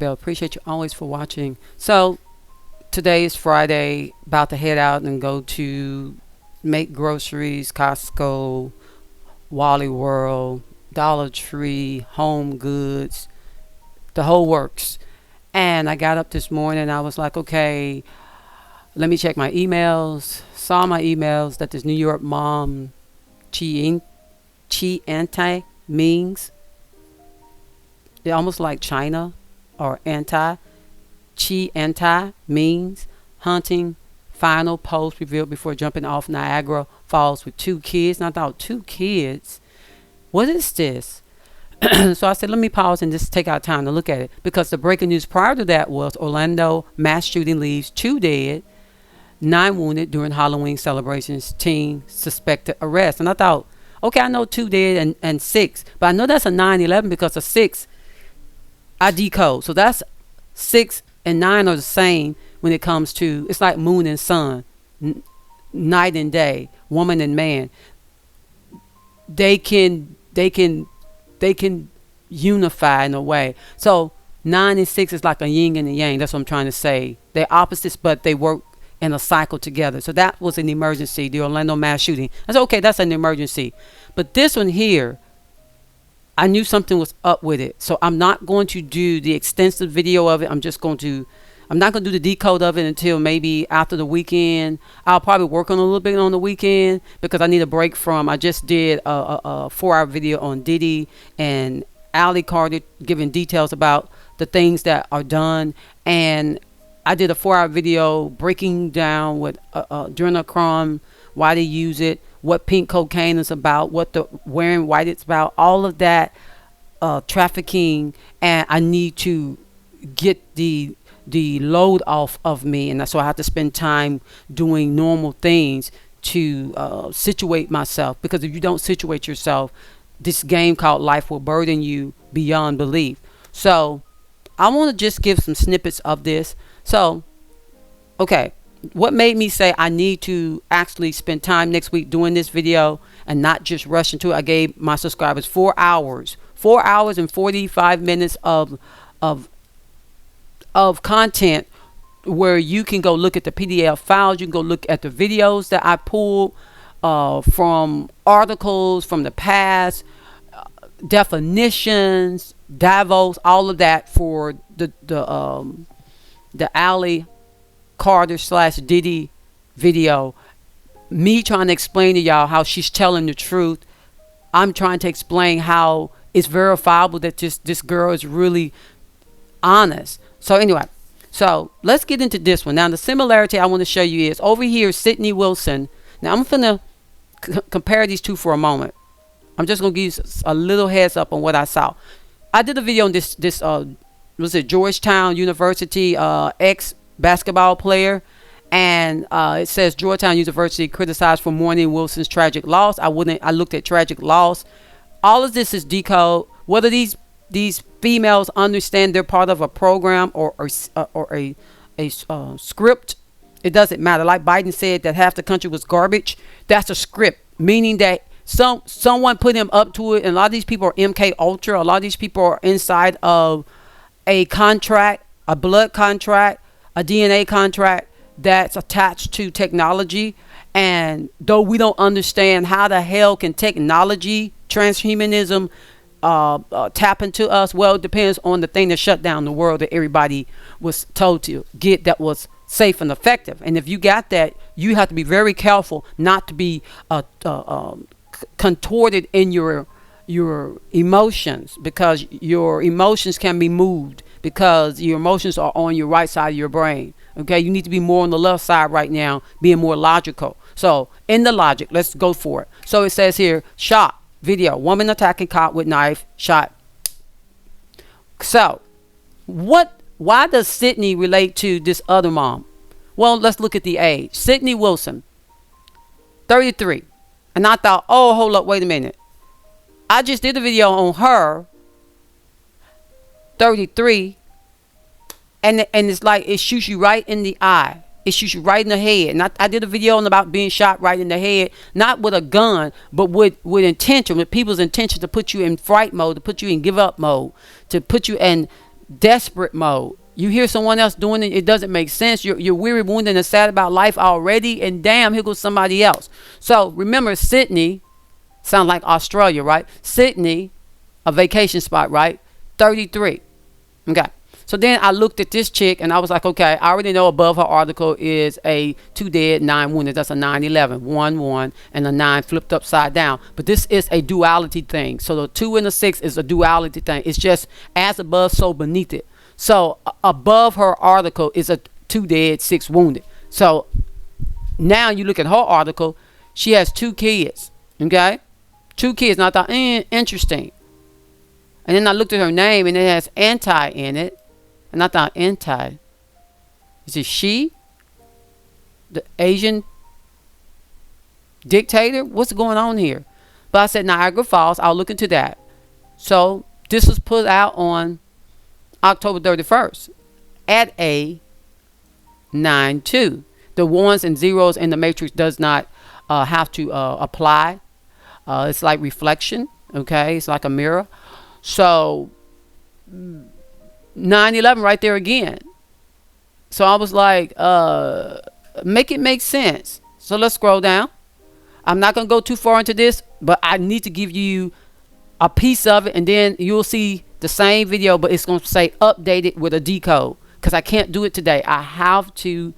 bell. Appreciate you always for watching. So today is Friday. About to head out and go to make groceries, Costco, Wally World, Dollar Tree, Home Goods, the whole works. And I got up this morning and I was like, okay, let me check my emails. Saw my emails that this New York mom, Chi anti means. They're almost like China or anti. Chi anti means hunting. Final post revealed before jumping off Niagara Falls with 2 kids. And I thought, 2 kids? What is this? So I said, let me pause and just take our time to look at it. Because the breaking news prior to that was Orlando mass shooting leaves 2 dead, 9 wounded during Halloween celebrations. Teen suspected arrest. And I thought, okay, I know 2 dead and 6. But I know that's a 9/11 because a 6, I decode. So that's 6 and 9 are the same when it comes to, it's like moon and sun, night and day, woman and man. They can unify in a way. So 9 and 6 is like a yin and a yang. That's what I'm trying to say. They're opposites, but they work in a cycle together. So that was an emergency, the Orlando mass shooting. I said, okay, that's an emergency. But this one here, I knew something was up with it. So I'm not going to do the extensive video of it. I'm not going to do the decode of it until maybe after the weekend. I'll probably work on a little bit on the weekend because I need a break from, I just did a 4-hour video on Diddy and Ali Carter giving details about the things that are done. And I did a 4-hour video breaking down what adrenochrome, why they use it, what pink cocaine is about, what the wearing white is about, all of that trafficking. And I need to get the load off of me, and so I have to spend time doing normal things to situate myself, because if you don't situate yourself, this game called life will burden you beyond belief. So I want to just give some snippets of this. So okay, what made me say I need to actually spend time next week doing this video and not just rush into it? I gave my subscribers 4 hours and 45 minutes of content where you can go look at the PDF files. You can go look at the videos that I pulled from articles from the past, definitions, Davos, all of that for the Ali Carter / Diddy video. Me trying to explain to y'all how she's telling the truth. I'm trying to explain how it's verifiable that this girl is really honest. So anyway, so let's get into this one. Now the similarity I want to show you is over here, Sydney Wilson. Now I'm going to compare these two for a moment. I'm just going to give you a little heads up on what I saw. I did a video on this was it Georgetown University ex basketball player, and it says Georgetown University criticized for mourning Wilson's tragic loss. I looked at tragic loss. All of this is decode. Whether these females understand they're part of a program or a script, it doesn't matter. Like Biden said that half the country was garbage. That's a script, meaning that someone put him up to it. And a lot of these people are MK Ultra. A lot of these people are inside of a contract, a blood contract, a DNA contract that's attached to technology. And though we don't understand how the hell can technology, transhumanism, tap into us, well, it depends on the thing that shut down the world that everybody was told to get, that was safe and effective. And if you got that, you have to be very careful not to be contorted in your emotions, because your emotions can be moved, because your emotions are on your right side of your brain. Okay, you need to be more on the left side right now, being more logical. So in the logic, let's go for it. So it says here, shot video, woman attacking cop with knife, shot. So why does Sydney relate to this other mom? Well, let's look at the age. Sydney Wilson, 33. And I thought, oh, hold up, wait a minute. I just did a video on her, 33, and it's like it shoots you right in the eye. It shoots you right in the head. And I did a video on about being shot right in the head, not with a gun, but with intention, with people's intention to put you in fright mode, to put you in give up mode, to put you in desperate mode. You hear someone else doing it, it doesn't make sense. You're weary, wounded, and sad about life already, and damn, here goes somebody else. So remember, Sydney, sound like Australia, right? Sydney, a vacation spot, right? 33. Okay. So then I looked at this chick and I was like, okay, I already know above her article is a 2 dead, 9 wounded. That's a 9/11, 1/1, and a 9 flipped upside down. But this is a duality thing. So the 2 and the 6 is a duality thing. It's just as above, so beneath it. So above her article is a 2 dead, 6 wounded. So now you look at her article, she has 2 kids. Okay? 2 kids. And I thought, interesting. And then I looked at her name and it has anti in it. And I thought, anti. Is it she? The Asian dictator? What's going on here? But I said Niagara Falls. I'll look into that. So this was put out on October 31st at a 9/2. The ones and zeros in the matrix does not have to apply. It's like reflection. Okay. It's like a mirror. So 9/11 right there again. So I was like, make it make sense. So let's scroll down. I'm not going to go too far into this, but I need to give you a piece of it, and then you'll see the same video, but it's going to say updated with a decode, because I can't do it today. I have to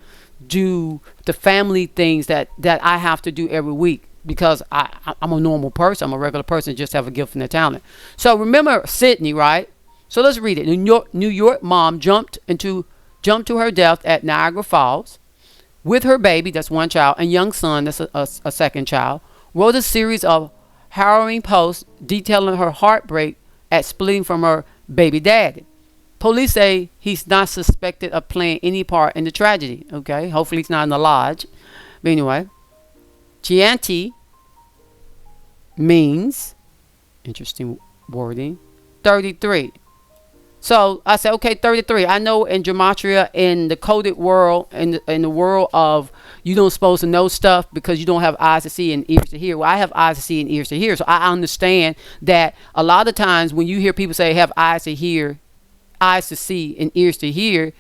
do the family things that I have to do every week, because I'm a normal person. I'm a regular person, just have a gift and a talent. So remember Sydney, right? So let's read it. New York mom jumped to her death at Niagara Falls with her baby, that's one child, and young son, that's a second child. Wrote a series of harrowing posts detailing her heartbreak at splitting from her baby daddy. Police say he's not suspected of playing any part in the tragedy. Okay, hopefully he's not in the lodge. But anyway, Chianti means, interesting wording, 33. So I said, okay, 33. I know in gematria, in the coded world, in the world of you don't supposed to know stuff because you don't have eyes to see and ears to hear. Well, I have eyes to see and ears to hear. So I understand that a lot of times when you hear people say have eyes to hear, eyes to see, and ears to hear,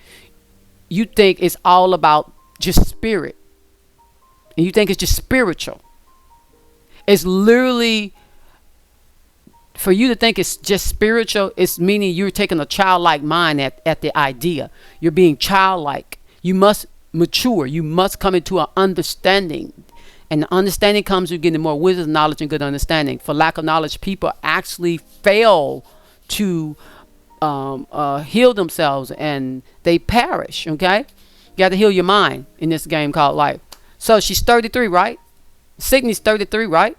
you think it's all about just spirit. And you think it's just spiritual. It's literally, for you to think it's just spiritual, it's meaning you're taking a childlike mind at the idea. You're being childlike. You must mature. You must come into an understanding. And the understanding comes with getting more wisdom, knowledge, and good understanding. For lack of knowledge, people actually fail to heal themselves and they perish. Okay? You got to heal your mind in this game called life. So she's 33, right? Sydney's 33, right?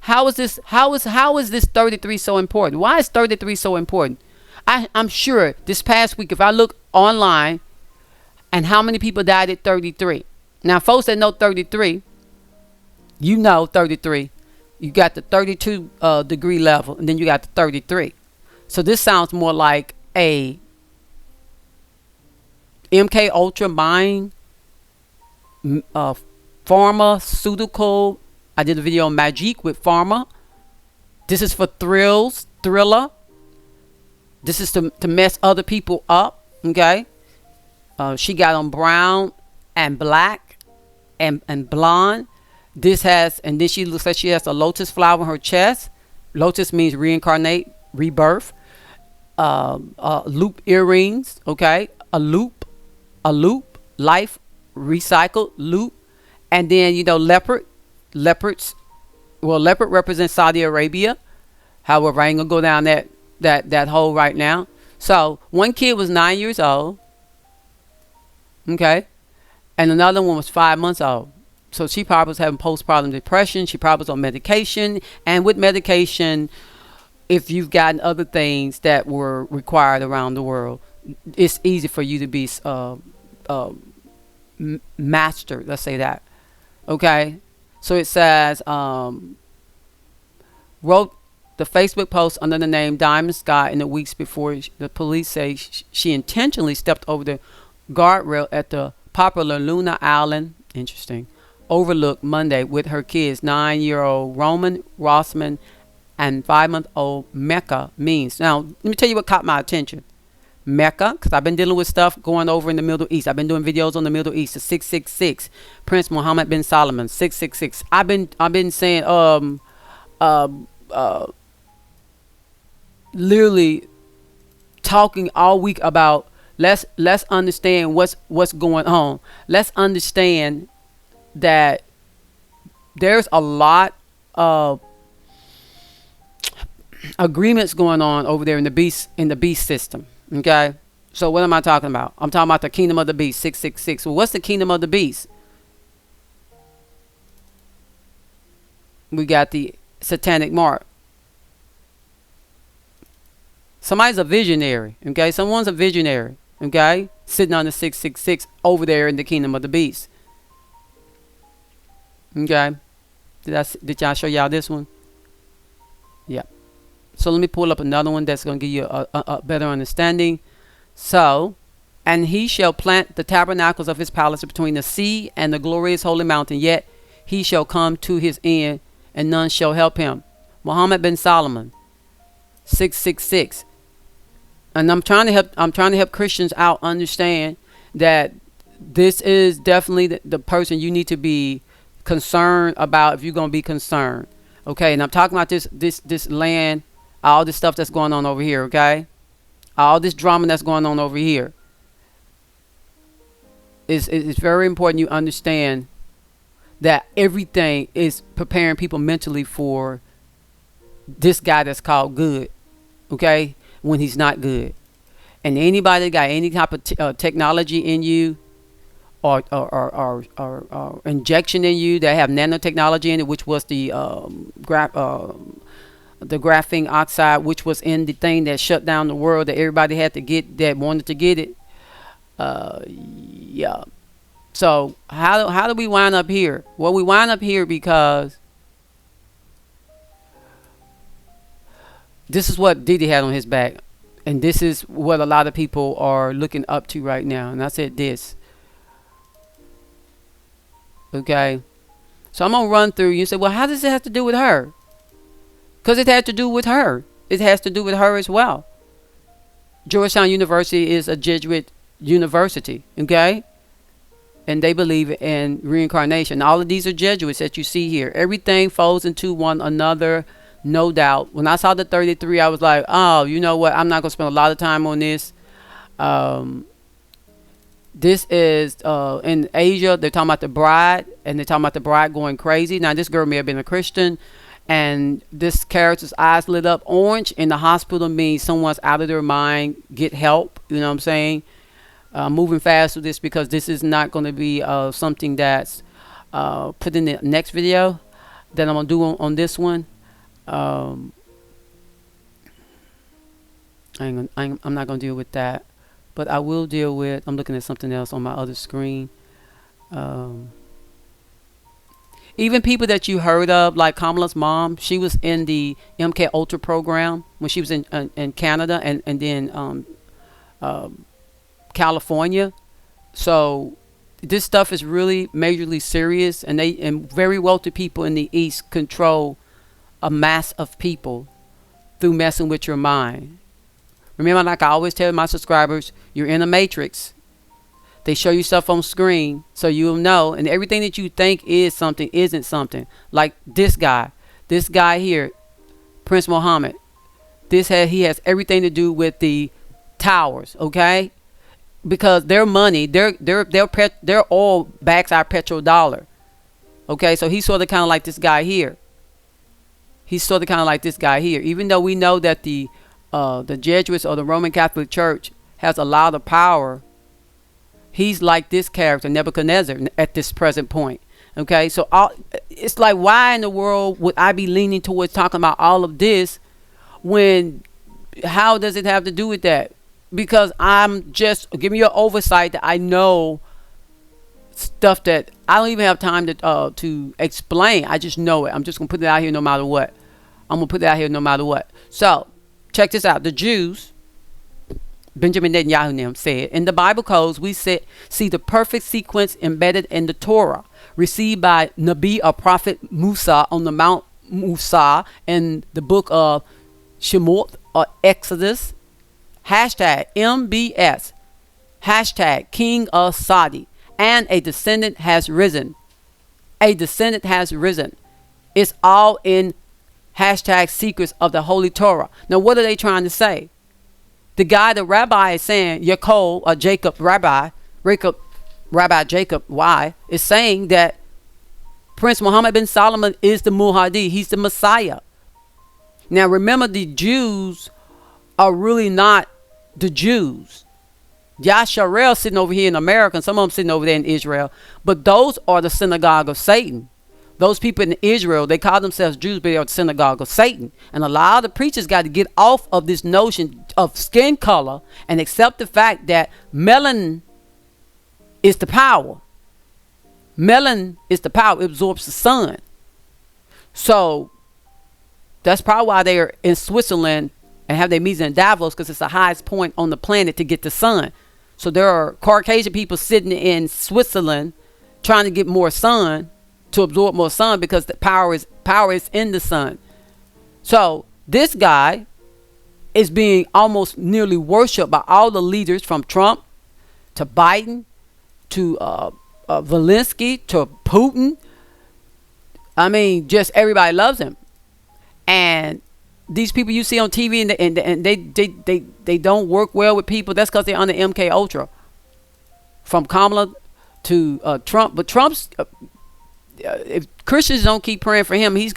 How is this 33 so important? Why is 33 so important? I'm sure this past week, if I look online and how many people died at 33. Now, folks that know 33, you know 33. You got the 32 degree level, and then you got the 33. So this sounds more like a MK Ultra mind, pharmaceutical. I did a video on Magic with Pharma. This is for thriller. This is to mess other people up. Okay. She got on brown and black and blonde. This has, and then she looks like she has a lotus flower on her chest. Lotus means reincarnate, rebirth. Loop earrings. Okay. A loop, life, recycled loop. And then, leopards. Well, leopard represents Saudi Arabia. However, I ain't gonna go down that hole right now. So one kid was 9 years old. Okay. And another one was 5 months old. So she probably was having postpartum depression. She probably was on medication. And with medication, if you've gotten other things that were required around the world, it's easy for you to be mastered. Let's say that. Okay. So it says, wrote the Facebook post under the name Diamond Sky in the weeks before the police say she intentionally stepped over the guardrail at the popular Luna Island, interesting, overlook Monday with her kids, 9-year-old Roman Rossman and 5-month-old Mecca means. Now, let me tell you what caught my attention. Mecca, because I've been dealing with stuff going over in the Middle East. I've been doing videos on the Middle East. The 666, Prince Mohammed bin Solomon, 666. I've been saying literally talking all week about let's understand what's going on. Let's understand that there's a lot of agreements going on over there in the beast system. Okay, so what am I talking about? I'm talking about the kingdom of the beast, 666. Well, what's the kingdom of the beast? We got the satanic mark. Somebody's a visionary. Okay, someone's a visionary. Okay, sitting on the 666 over there in the kingdom of the beast. Okay, did y'all show y'all this one? Yeah. So let me pull up another one that's going to give you a better understanding. So, and he shall plant the tabernacles of his palace between the sea and the glorious holy mountain, yet he shall come to his end, and none shall help him. Mohammed bin Solomon, 666. And I'm trying to help Christians out understand that this is definitely the person you need to be concerned about if you're going to be concerned. Okay, and I'm talking about this land, all this stuff that's going on over here, okay? All this drama that's going on over here. It's very important you understand that everything is preparing people mentally for this guy that's called good, okay? When he's not good. And anybody that got any type of technology in you or injection in you that have nanotechnology in it, which was the graphene oxide, which was in the thing that shut down the world that everybody had to get, that wanted to get it. Yeah. So how do we wind up here? Well, we wind up here because this is what Diddy had on his back. And this is what a lot of people are looking up to right now. And I said this. Okay. So I'm going to run through. You say, well, how does it have to do with her? Because it had to do with her. It has to do with her as well. Georgetown University is a Jesuit university. Okay. And they believe in reincarnation. All of these are Jesuits that you see here. Everything folds into one another. No doubt. When I saw the 33, I was like, oh, you know what? I'm not going to spend a lot of time on this. This is in Asia. They're talking about the bride. And they're talking about the bride going crazy. Now, this girl may have been a Christian. And this character's eyes lit up orange in the hospital means someone's out of their mind. Get help. You know what I'm saying? Moving fast with this because this is not going to be something that's put in the next video that I'm going to do on this one. I'm not going to deal with that, but I will deal with, I'm looking at something else on my other screen. Even people that you heard of, like Kamala's mom, she was in the MK Ultra program when she was in Canada and then California. So this stuff is really majorly serious, and very wealthy people in the East control a mass of people through messing with your mind. Remember, like I always tell my subscribers, you're in a matrix. They show you stuff on screen so you'll know, and everything that you think is something isn't something. Like this guy here, Prince Mohammed. He has everything to do with the towers, okay? Because their money, their oil backs our petrodollar. Okay, so he's sort of kind of like this guy here. Even though we know that the Jesuits or the Roman Catholic Church has a lot of power, he's like this character, Nebuchadnezzar, at this present point. Okay, so it's like, why in the world would I be leaning towards talking about all of this when, how does it have to do with that? Because I'm just giving you an oversight that I know stuff that I don't even have time to explain. I just know it. I'm just going to put it out here no matter what. So, check this out. The Jews, Benjamin Netanyahu and them said, in the Bible codes, we see the perfect sequence embedded in the Torah, received by Nabi or Prophet Musa on the Mount Musa in the book of Shemot or Exodus. hashtag MBS, hashtag King of Saudi, and a descendant has risen. A descendant has risen. It's all in hashtag secrets of the Holy Torah. Now, what are they trying to say? The guy, the rabbi, is saying, Yaakov, or Jacob, Rabbi Jacob, why, is saying that Prince Muhammad bin Solomon is the Muhadi. He's the Messiah. Now, remember, the Jews are really not the Jews. Yasharel sitting over here in America, and some of them sitting over there in Israel. But those are the synagogue of Satan. Those people in Israel, they call themselves Jews, but they are the synagogue of Satan. And a lot of the preachers got to get off of this notion of skin color and accept the fact that melanin is the power. Melanin is the power. It absorbs the sun. So that's probably why they are in Switzerland and have their meetings in Davos, because it's the highest point on the planet to get the sun. So there are Caucasian people sitting in Switzerland trying to get more sun, to absorb more sun, because the power is in the sun. So this guy is being almost nearly worshipped by all the leaders, from Trump to Biden to Zelensky to Putin. I mean, just everybody loves him. And these people you see on TV, and they don't work well with people. That's because they're under MK Ultra. From Kamala to Trump, but Trump's if Christians don't keep praying for him, he's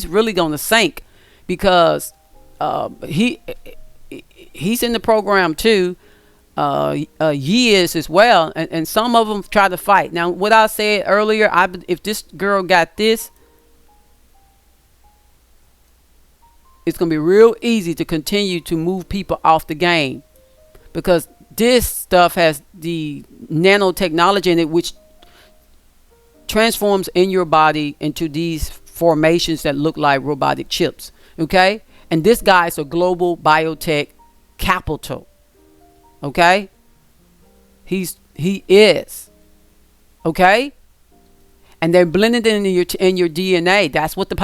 really going to sink, because he's in the program too. Years as well, and some of them try to fight. Now, what I said earlier, if this girl got this, it's going to be real easy to continue to move people off the game, because this stuff has the nanotechnology in it, which transforms in your body into these formations that look like robotic chips. Okay? And this guy is a global biotech capital. Okay? He is. Okay? And they're blended in your DNA. That's what the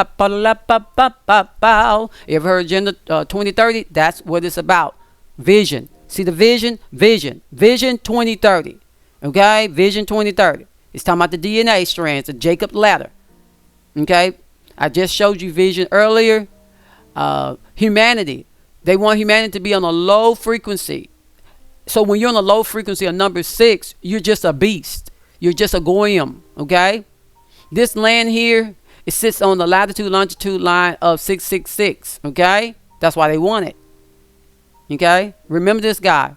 you ever heard Agenda 2030? That's what it's about. Vision. See the vision? Vision 2030. Okay? Vision 2030. It's talking about the DNA strands, the Jacob ladder. Okay? I just showed you vision earlier. Humanity. They want humanity to be on a low frequency. So when you're on a low frequency of number 6, you're just a beast. You're just a goyim. Okay? This land here, it sits on the latitude longitude line of 666. Okay? That's why they want it. Okay? Remember this guy.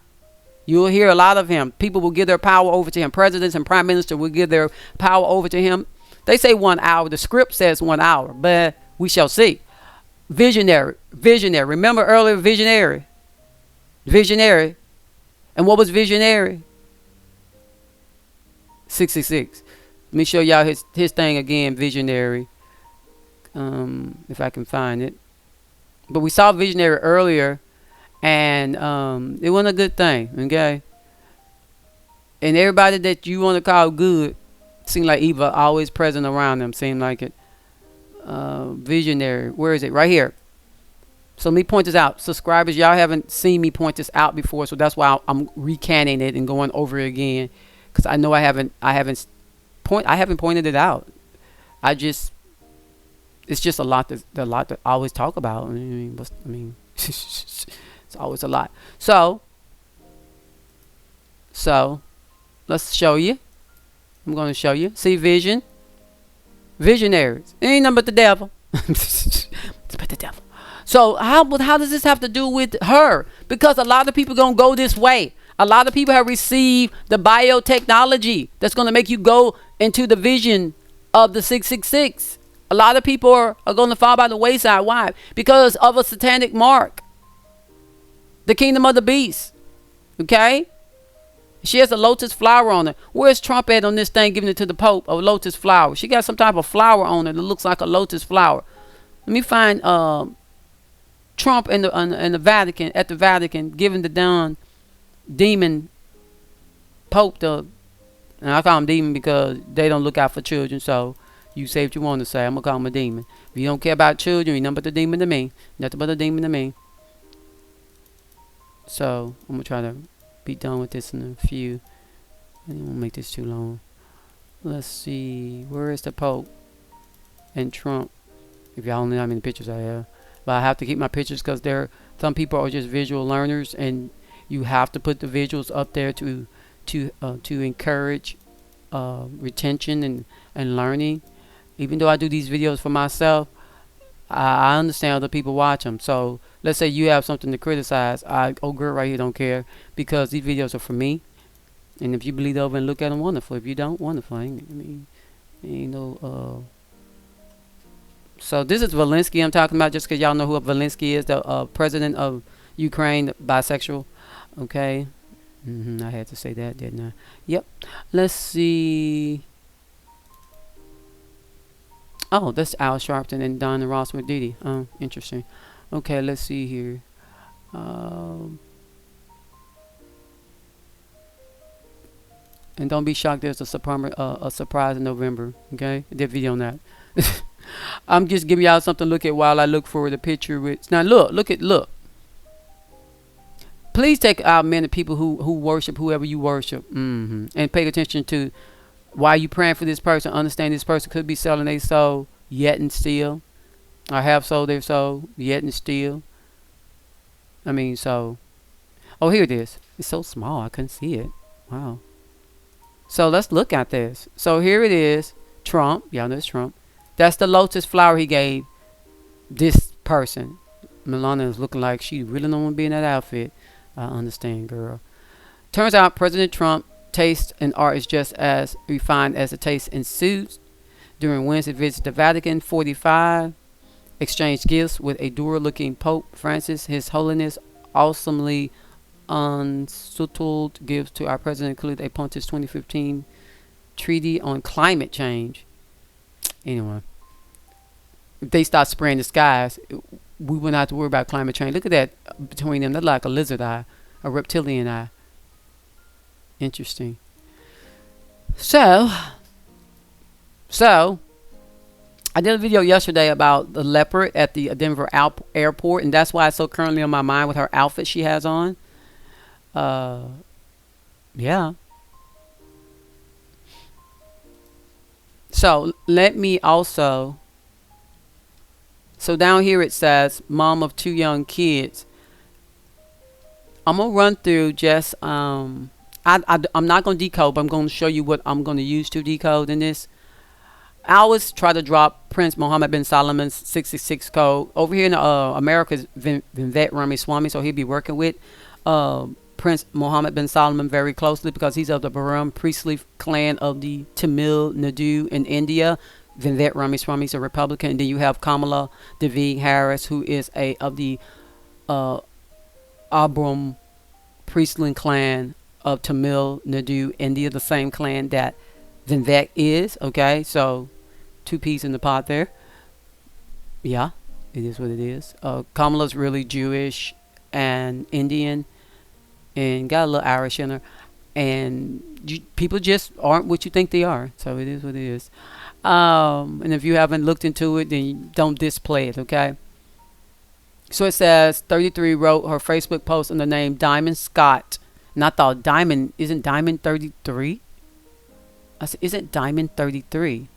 You'll hear a lot of him. People will give their power over to him. Presidents and prime ministers will give their power over to him. They say 1 hour. The script says 1 hour, but we shall see. Visionary. Remember earlier, visionary. And what was visionary? 666. Let me show y'all his thing again, visionary. If I can find it. But we saw visionary earlier. And it wasn't a good thing, okay? And everybody that you want to call good seemed like evil, always present around them, seemed like it. Visionary, where is it? Right here. So let me point this out. Subscribers, y'all haven't seen me point this out before, so that's why I'm recanting it and going over it again, because I know I haven't pointed it out. It's just a lot to always talk about. It's always a lot. So let's show you. I'm going to show you. See vision. Visionaries. It ain't nothing but the devil. It's but the devil. So how does this have to do with her? Because a lot of people going to go this way. A lot of people have received the biotechnology that's going to make you go into the vision of the 666. A lot of people are going to fall by the wayside. Why? Because of a satanic mark. The kingdom of the beast. Okay? She has a lotus flower on her. Where's Trump at on this thing, giving it to the Pope, a lotus flower? She got some type of flower on her that looks like a lotus flower. Let me find Trump in the Vatican, at the Vatican, giving the demon Pope and I call him demon because they don't look out for children. So you say what you want to say. I'm going to call him a demon. If you don't care about children, you're nothing but a demon to me. Nothing but a demon to me. So I'm gonna try to be done with this in a few. I don't want to make this too long. Let's see. Where is the Pope and Trump? If y'all only know how many pictures I have. But I have to keep my pictures because some people are just visual learners, and you have to put the visuals up there to encourage retention and learning. Even though I do these videos for myself, I understand other people watch them. So let's say you have something to criticize. Girl right here don't care, because these videos are for me. And if you bleed over and look at them, wonderful. If you don't, wonderful. I mean, ain't no. So this is Zelensky I'm talking about, just because y'all know who Zelensky is, the president of Ukraine, bisexual. Okay. I had to say that, didn't I? Yep. Let's see. Oh, that's Al Sharpton and Donna Ross with Didi. Oh, interesting. Okay, let's see here. And don't be shocked, there's a surprise in November. Okay, I did a video on that. I'm just giving y'all something to look at while I look for the picture with. Now look. Please take out a minute, people who worship whoever you worship, and pay attention to why you praying for this person. Understand this person could be selling their soul yet and still, or have sold their soul yet and still. I mean, so. Oh, here it is. It's so small I couldn't see it. Wow. So let's look at this. So here it is. Trump. Y'all know it's Trump. That's the lotus flower he gave this person. Melania is looking like she really don't want to be in that outfit. I understand, girl. Turns out President Trump taste in art is just as refined as the taste in suits. During Wednesday's visit to Vatican, 45 exchanged gifts with a dour-looking Pope Francis. His Holiness awesomely unsubtle gifts to our president include a Pontiff's 2015 treaty on climate change. Anyway, if they start spraying the skies, we wouldn't have to worry about climate change. Look at that between them. They're like a lizard eye, a reptilian eye. Interesting. So I did a video yesterday about the leopard at the Denver airport, and that's why it's so currently on my mind with her outfit she has on. Yeah. So let me also. So down here it says, mom of 2 young kids. I'm gonna run through just I'm not gonna decode, but I'm gonna show you what I'm gonna use to decode in this. I always try to drop Prince Mohammed bin Salomon's 66 code over here in America's Vinvet Ramaswamy, so he'll be working with Prince Mohammed bin Salman very closely because he's of the Baram priestly clan of the Tamil Nadu in India. Vinvet Ramaswamy is a Republican. And then you have Kamala Devi Harris, who is of the Abram priestly clan of Tamil Nadu, India, the same clan that Vinvet is. Okay, so 2 peas in the pot there. Yeah, it is what it is. Kamala's really Jewish and Indian and got a little Irish in her. And people just aren't what you think they are. So it is what it is. And if you haven't looked into it, then don't display it, okay? So it says 33 wrote her Facebook post under the name Diamond Scott. And I thought, Diamond, isn't Diamond 33? I said, isn't Diamond 33?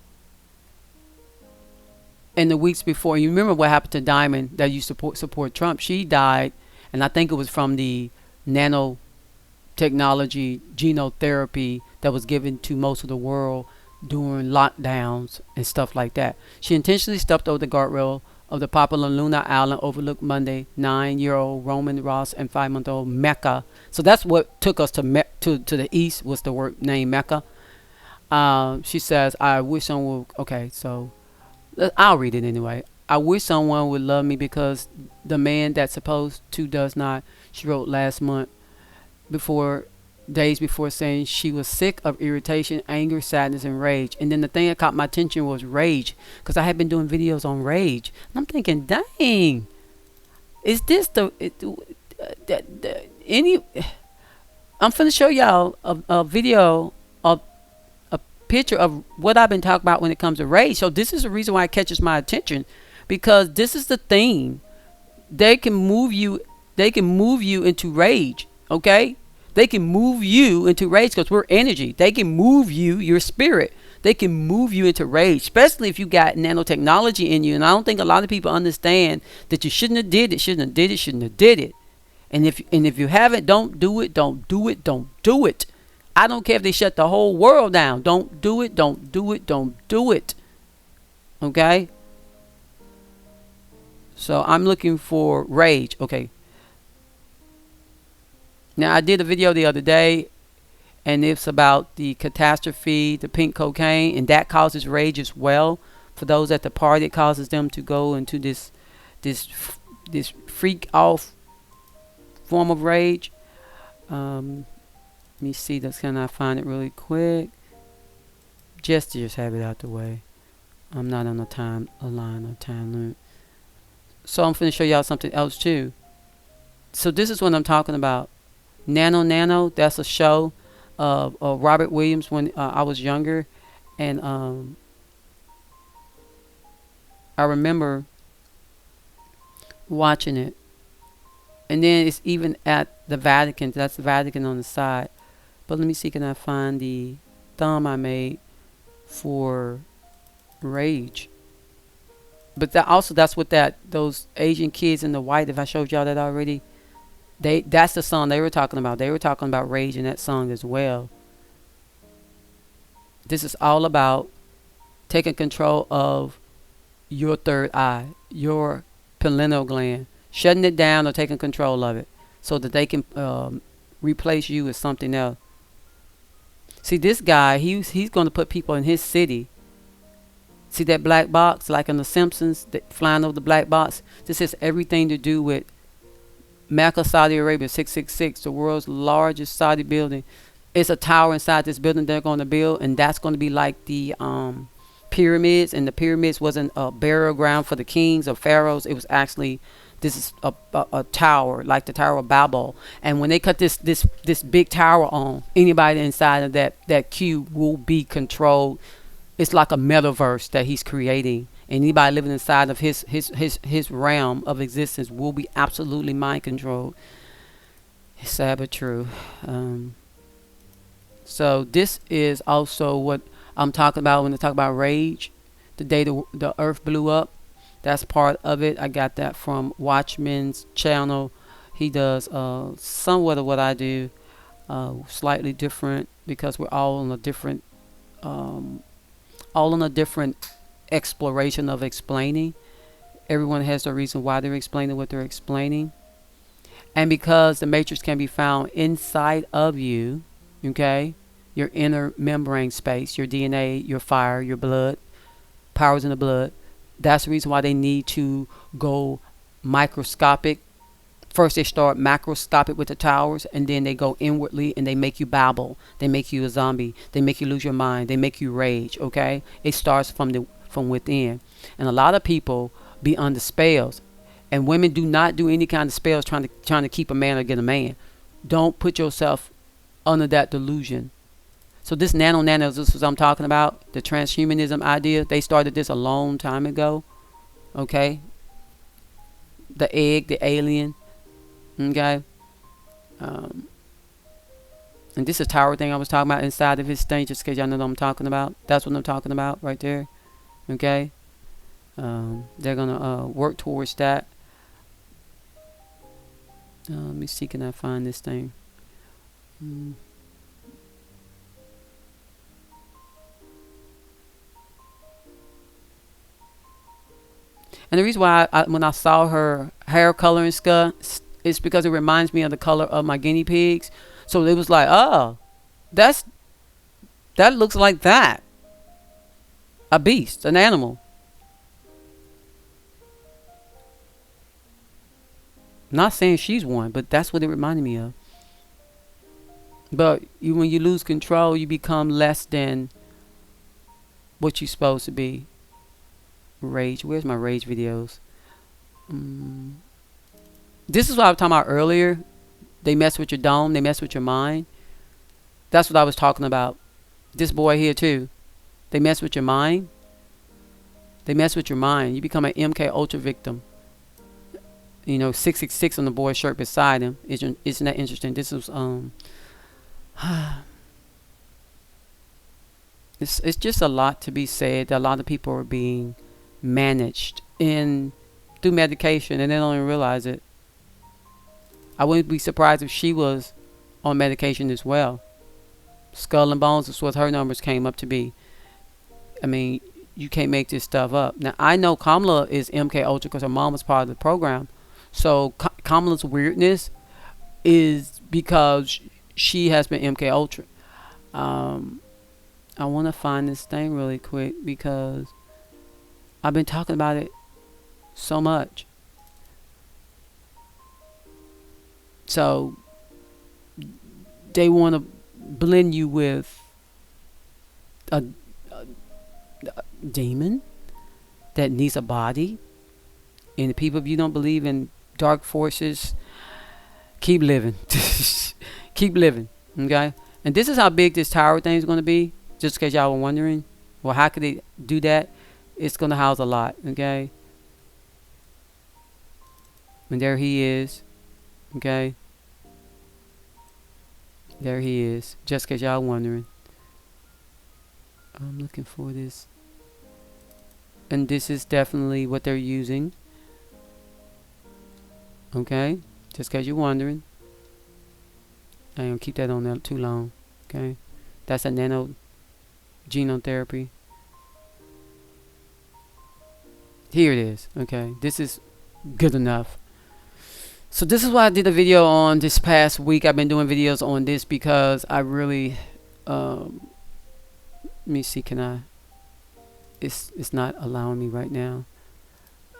And the weeks before, you remember what happened to Diamond that used to support Trump? She died, and I think it was from the nanotechnology genotherapy that was given to most of the world during lockdowns and stuff like that. She intentionally stepped over the guardrail of the popular Luna Island overlooked Monday. 9-year-old Roman Ross and 5-month-old Mecca. So that's what took us to the east, was the word name Mecca. She says, I wish someone would, okay, so I'll read it anyway. I wish someone would love me because the man that's supposed to does not, she wrote last month, days before, saying she was sick of irritation, anger, sadness, and rage. And then the thing that caught my attention was rage, because I had been doing videos on rage. And I'm thinking, dang, is this I'm finna show y'all a video of a picture of what I've been talking about when it comes to rage. So this is the reason why it catches my attention, because this is the thing. They can move you. they can move you into rage. Okay, they can move you into rage because we're energy. They can move you, your spirit. They can move you into rage, especially if you got nanotechnology in you. And I don't think a lot of people understand that you shouldn't have did it, shouldn't have did it, shouldn't have did it. And if you haven't, don't do it, don't do it, don't do it. I don't care if they shut the whole world down. Don't do it, don't do it, don't do it. Okay? So I'm looking for rage. Okay. Now I did a video the other day, and it's about the catastrophe, the pink cocaine, and that causes rage as well. For those at the party, it causes them to go into this freak off form of rage. Let me see. Can I find it really quick? Just have it out the way. I'm not on a line or time limit. So I'm going to show y'all something else too. So this is what I'm talking about. Nano. That's a show of Robert Williams when I was younger, and I remember watching it. And then it's even at the Vatican. That's the Vatican on the side. But let me see, can I find the thumb I made for rage? But that's what those Asian kids in the white, if I showed y'all that already, that's the song they were talking about. They were talking about rage in that song as well. This is all about taking control of your third eye, your pineal gland, shutting it down or taking control of it so that they can replace you with something else. See, this guy, he's going to put people in his city. See that black box, like in The Simpsons, flying over the black box? This has everything to do with Mecca, Saudi Arabia, 666, the world's largest Saudi building. It's a tower inside this building they're going to build, and that's going to be like the pyramids. And the pyramids wasn't a burial ground for the kings or pharaohs. It was actually, this is a tower, like the Tower of Babel. And when they cut this big tower on, anybody inside of that cube will be controlled. It's like a metaverse that he's creating. Anybody living inside of his realm of existence will be absolutely mind controlled. It's sad but true. So this is also what I'm talking about when I talk about rage. The day the earth blew up, that's part of it. I got that from Watchman's channel. He does somewhat of what I do, slightly different because we're all on a different exploration of explaining. Everyone has a reason why they're explaining what they're explaining. And because the matrix can be found inside of you, okay, your inner membrane space, your DNA, your fire, your blood, powers in the blood, that's the reason why they need to go microscopic. First they start macroscopic with the towers, and then they go inwardly and they make you babble. They make you a zombie. They make you lose your mind. They make you rage, okay? It starts from within. And a lot of people be under spells. And women do not do any kind of spells trying to keep a man or get a man. Don't put yourself under that delusion. So this this is what I'm talking about. The transhumanism idea. They started this a long time ago. Okay? The egg, the alien. Okay? And this is tower thing I was talking about inside of his thing, just in case y'all know what I'm talking about. That's what I'm talking about right there. Okay? They're going to work towards that. Let me see, can I find this thing? And the reason why when I saw her hair color and stuff, it's because it reminds me of the color of my guinea pigs. So it was like, oh, that looks like that. A beast, an animal. Not saying she's one, but that's what it reminded me of. But when you lose control, you become less than what you're supposed to be. Rage. Where's my rage videos? This is what I was talking about earlier. They mess with your dome. They mess with your mind. That's what I was talking about. This boy here too. They mess with your mind. They mess with your mind. You become an MK Ultra victim. 666 on the boy's shirt beside him. Isn't that interesting? This was it's just a lot to be said. A lot of people are being managed in through medication, and they don't even realize it. I wouldn't be surprised if she was on medication as well. Skull and Bones is what her numbers came up to be. I mean, you can't make this stuff up. Now, I know Kamala is MK Ultra because her mom was part of the program. So Kamala's weirdness is because she has been MK Ultra. I want to find this thing really quick because I've been talking about it so much. So they want to blend you with a demon that needs a body. And the people, if you don't believe in dark forces, keep living. Keep living. Okay? And this is how big this tower thing is going to be. Just in case y'all were wondering. Well, how could they do that? It's going to house a lot. Okay? And there he is. Okay? There he is. Just in case y'all wondering. I'm looking for this. And this is definitely what they're using. Okay? Just in case you're wondering. I ain't gonna keep that on there too long. Okay? That's a nano genome therapy. Here it is. Okay? This is good enough. So this is why I did a video on this past week. I've been doing videos on this because I really let me see, can I, it's not allowing me right now.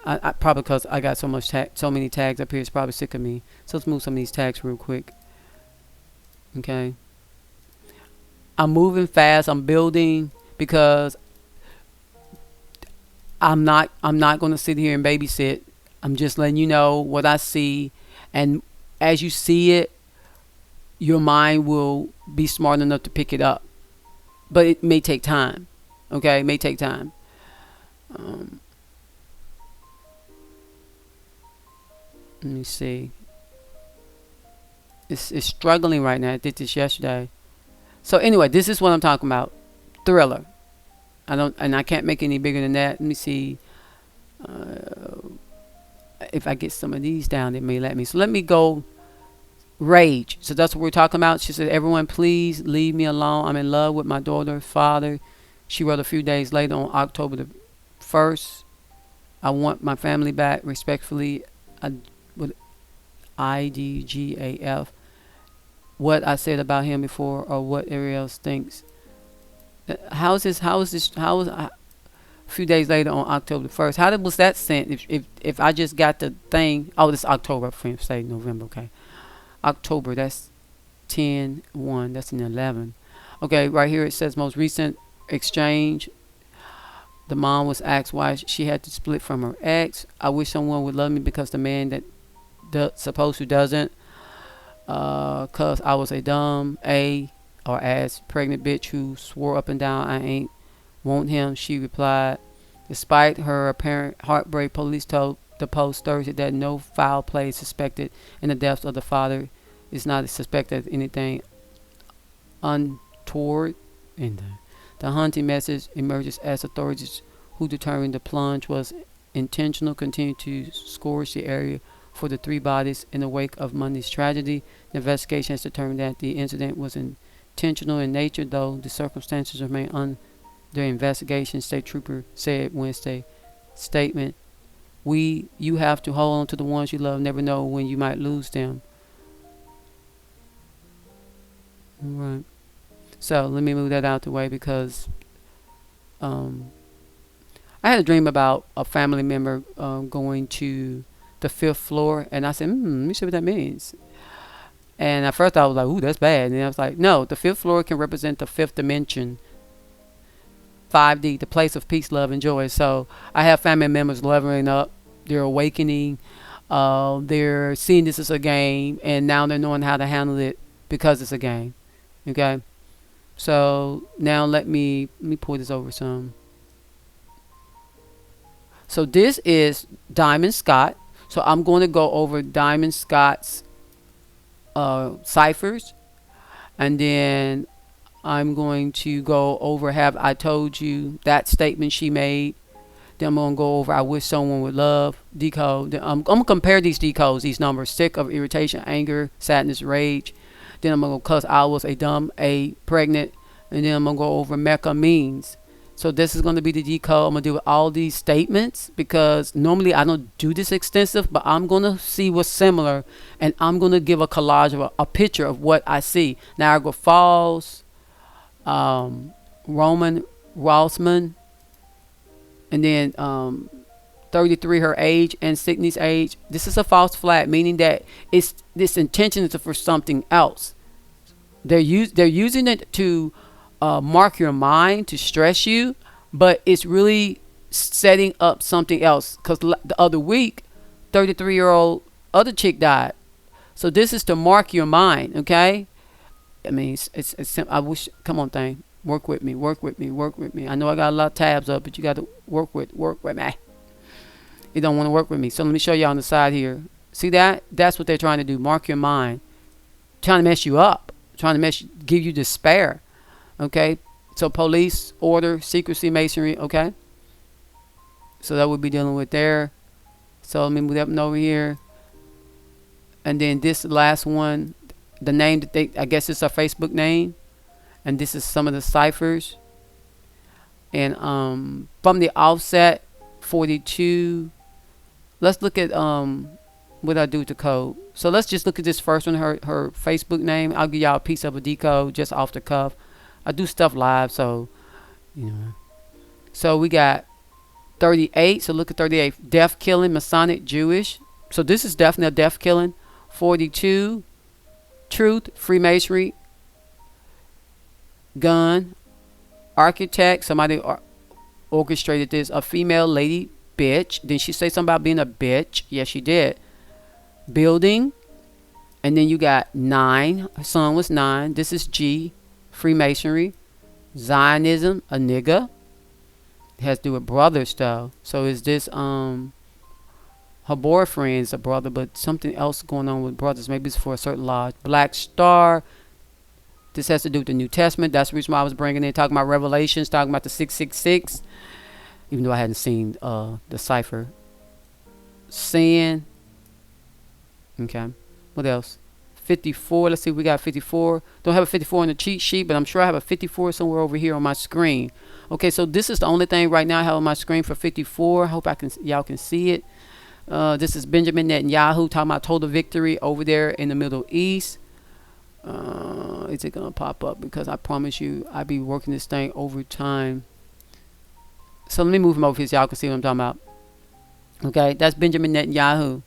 I probably because I got so many tags up here, it's probably sick of me. So let's move some of these tags real quick. Okay. I'm moving fast, I'm building because I'm not gonna sit here and babysit. I'm just letting you know what I see, and as you see it, your mind will be smart enough to pick it up. But it may take time. Okay, it may take time. Let me see. It's struggling right now. I did this yesterday. So anyway, this is what I'm talking about. Thriller. I can't make any bigger than that. Let me see. If I get some of these down, it may let me. So let me go. Rage. So that's what we're talking about. She said, everyone, please leave me alone. I'm in love with my daughter's father. She wrote a few days later on October the 1st. I want my family back. Respectfully, with IDGAF. What I said about him before, or what everyone else thinks. How is a few days later on October the 1st? How was that sent? If I just got the thing. Oh, this is October. I'm say November. Okay. October, that's 10/1, that's an 11. Okay, right here it says most recent exchange. The mom was asked why she had to split from her ex. I wish someone would love me because the man that supposed to doesn't. Cause I was a dumb or ass pregnant bitch who swore up and down I ain't want him. She replied, despite her apparent heartbreak, police told the Post Thursday that no foul play is suspected in the deaths of the father. Is not suspected of anything untoward. And the hunting message emerges as authorities who determined the plunge was intentional continue to scourge the area for the 3 bodies in the wake of Monday's tragedy. The investigation has determined that the incident was intentional in nature, though the circumstances remain under investigation. State Trooper said Wednesday statement. You have to hold on to the ones you love. Never know when you might lose them. All right. So let me move that out the way because I had a dream about a family member going to the 5th floor, and I said, let me see what that means. And at first I was like, ooh, that's bad. And then I was like, no, the 5th floor can represent the 5th dimension. 5D, the place of peace, love, and joy. So I have family members leveling up. They're awakening. They're seeing this as a game, and now they're knowing how to handle it because it's a game. Okay? So now let me pull this over some. So this is Diamond Scott. So I'm going to go over Diamond Scott's ciphers, and then I'm going to go over Have I Told You, that statement she made. Then I'm going to go over I Wish Someone Would Love decode. Then I'm going to compare these decodes, these numbers: sick of irritation, anger, sadness, rage. Then I'm going to go cuss I was a dumb, a pregnant. And then I'm going to go over Mecca means. So this is going to be the decode. I'm going to do all these statements because normally I don't do this extensive, but I'm going to see what's similar, and I'm going to give a collage of a picture of what I see. Niagara Falls, Roman Rossman, and then 33 her age and Sydney's age. This is a false flag, meaning that it's this intention is for something else. They're using it to mark your mind, to stress you, but it's really setting up something else. Because the other week, 33-year-old other chick died. So this is to mark your mind, okay? I mean, it's I wish. Come on, thing. Work with me. Work with me. Work with me. I know I got a lot of tabs up, but you got to work with me. You don't want to work with me. So let me show you on the side here. See that? That's what they're trying to do. Mark your mind. Trying to mess you up. Trying to give you despair. Okay? So police, order, secrecy, masonry. Okay? So that would be dealing with there. So let me move up and over here. And then this last one, the name that I guess it's a Facebook name. And this is some of the ciphers. And from the offset 42, let's look at what I do with the code. So let's just look at this first one, her Facebook name. I'll give y'all a piece of a decode just off the cuff. I do stuff live, so you know. So we got 38. So look at 38. Death killing, Masonic, Jewish. So this is definitely a death killing. 42. Truth, Freemasonry, gun, architect. Somebody orchestrated this. A female lady, bitch. Did she say something about being a bitch? Yes, she did. Building. And then you got 9. Her son was 9. This is G. Freemasonry. Zionism. A nigga. It has to do with brothers though. So is this her boyfriend's a brother, but something else going on with brothers. Maybe it's for a certain lodge. Black Star. This has to do with the New Testament. That's the reason why I was bringing in, talking about Revelations, talking about the 666. Even though I hadn't seen the cipher. Sin. Okay. What else? 54. Let's see. We got 54. Don't have a 54 on the cheat sheet, but I'm sure I have a 54 somewhere over here on my screen. Okay, so this is the only thing right now I have on my screen for 54. I hope y'all can see it. This is Benjamin Netanyahu talking about total victory over there in the Middle East. Is it gonna pop up? Because I promise you, I be working this thing overtime. So let me move him over here so y'all can see what I'm talking about. Okay, that's Benjamin Netanyahu.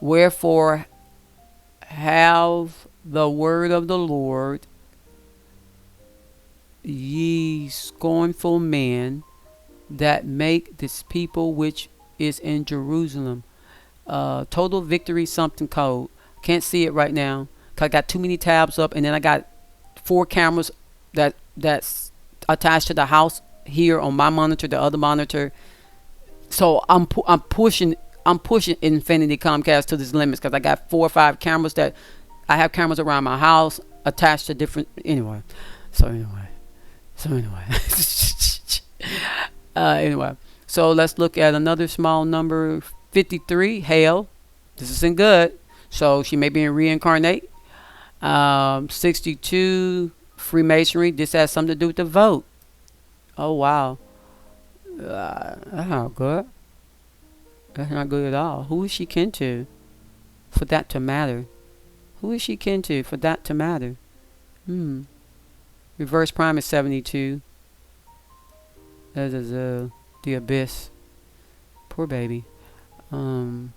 Wherefore have the word of the Lord, ye scornful men that make this people which is in Jerusalem. Total victory something code. Can't see it right now. I got too many tabs up, and then I got 4 cameras that's attached to the house here on my monitor, the other monitor. So I'm pushing Infinity Comcast to this limits because I got 4 or 5 cameras that I have cameras around my house attached to different. Anyway. Anyway. So let's look at another small number, 53. Hail. This isn't good. So she may be in reincarnate. 62. Freemasonry. This has something to do with the vote. Oh wow. That's not good. That's not good at all. Who is she kin to for that to matter? Who is she kin to for that to matter? Reverse prime is 72. That is the abyss. Poor baby. Sure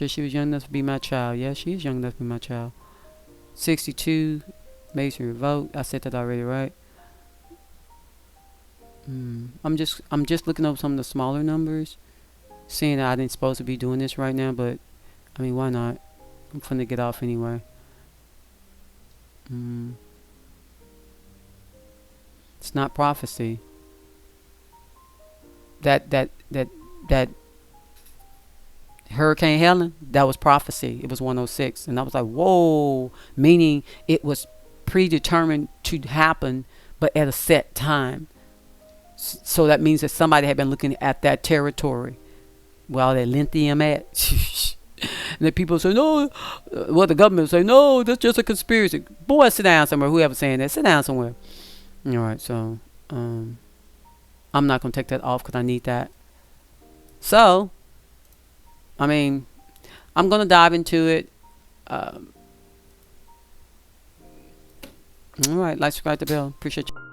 she was young enough to be my child. Yeah, she is young enough to be my child. 62. Masonry vote. I said that already, right? I'm just looking up some of the smaller numbers, seeing that I didn't supposed to be doing this right now, but I mean, why not? I'm finna get off anyway. It's not prophecy. That Hurricane Helen, that was prophecy. It was 106. And I was like, whoa, meaning it was predetermined to happen, but at a set time. So that means that somebody had been looking at that territory. Well, that lithium at. And then people say, no, well, the government say, no, that's just a conspiracy. Boy, sit down somewhere. Whoever saying that, sit down somewhere. All right, so I'm not going to take that off because I need that. So, I mean, I'm going to dive into it. All right, like, subscribe to the bell. Appreciate you.